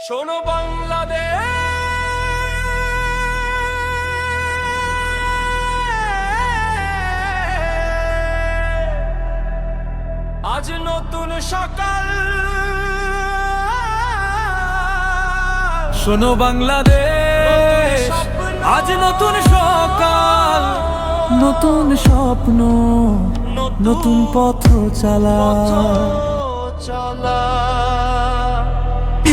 শোনো বাংলাদেশ, আজ নতুন সকাল। শোনো বাংলাদেশ, আজ নতুন সকাল, নতুন স্বপ্ন, নতুন পথ চালা।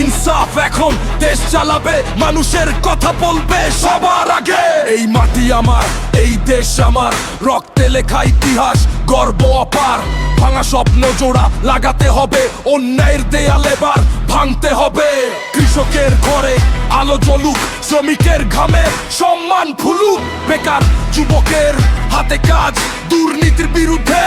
ইনসাফ এখন দেশ চালাবে, মানুষের কথা বলবে সবার আগে। এই মাটি আমার, এই দেশ আমার, রক্তে লেখা ইতিহাস, গর্ব অপার। ভাঙা স্বপ্ন জোড়া লাগাতে হবে, অন্যায়ের দেয়াল এবার ভাঙতে হবে। কৃষকের ঘরে আলো জ্বলুক, শ্রমিকের ঘামে সম্মান ফুলুক। বেকার যুবকের হাতে কাজ, দুর্নীতির বিরুদ্ধে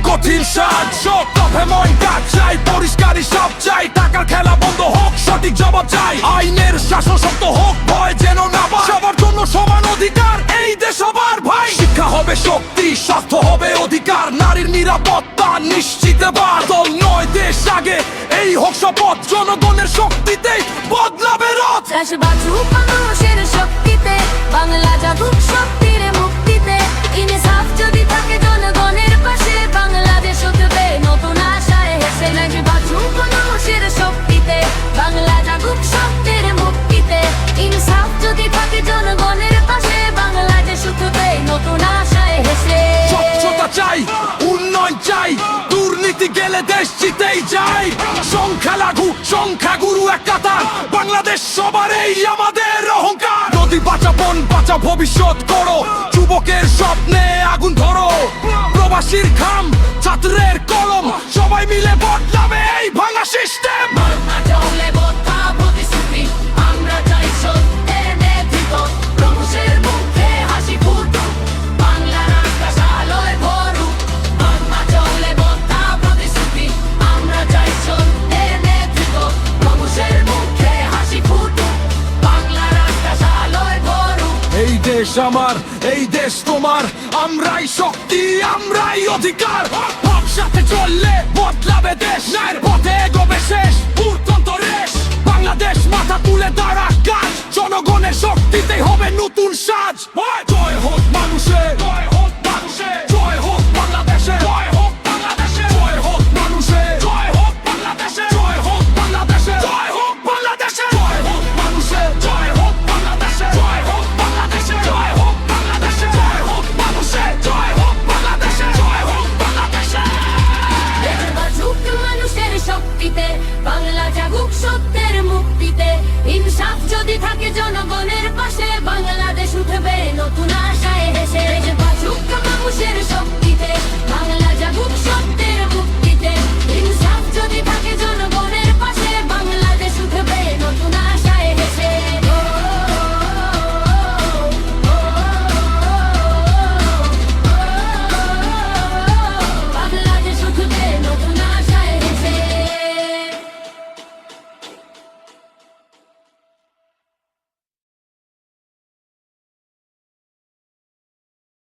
কঠিন সাজ। সব তফেময় কাজ চাই, পরিষ্কারই সব চাই। টাকার খেলা বন্ধ হোক, সঠিক জবাব চাই। আইনের শাসন শক্ত হোক, ভয় যেন না পায়। সবার জন্য সমান অধিকার, এই দেশ সবার ভাই। শিক্ষা হবে শক্তি, স্বাস্থ্য হবে অধিকার। নারীর নিরাপত্তা নিশ্চিত এবার। দল নয় দেশ আগে, এই হোক শপথ। জনগণের শক্তিতেই বদলাবে রথ। দেশ বাঁচুক মানুষের শক্তিতে, বাংলা জাগুক শক্তির মুক্তিতে। ইনসাফ যদি থাকে জনগণের পাশে, বাংলাদেশ উঠবে নতুন আশায় হেসে। দেশ বাঁচুক মানুষের শক্তিতে, বাংলা জাগুক শক্তির মুক্তিতে। ইনসাফ যদি থাকে জনগণের পাশে, বাংলাদেশ উঠবে নতুন আশায় হেসে। স্বচ্ছতা চাই, উন্নয়ন চাই, দুর্নীতি গেলে দেশ জিতেই যায়। সংখ্যালঘু সংখ্যাগুরু এক কাতার, বাংলাদেশ সবার এই আমাদের অহংকার। নদী বাঁচা, বন বাঁচা, ভবিষ্যৎ করো। যুবকের স্বপ্নে আগুন ধরো। প্রবাসীর ঘাম, ছাত্রের কলম, সবাই মিলে বদলাবে এই ভাঙা সিস্টেম। আমরা চাই সত্যের নেতৃত্ব, প্রভুষের মুখে হাসি ফুটুক, বাংলার আকাশ আলোয় ভরুক। বাংলা চলে বদ্ধা প্রতিশ্রুতি, আমরা চাই সত্যের নেতৃত্ব, প্রভুষের মুখে হাসি ফুটুক, বাংলার আকাশ আলোয় ভরুক। এই দেশ আমার, এই দেশ তোমার, আমরাই শক্তি, আমরাই অধিকার। সব সাথে চললে বদলাবে দেশ, ন্যায়ের পথে এগোবে শেষ।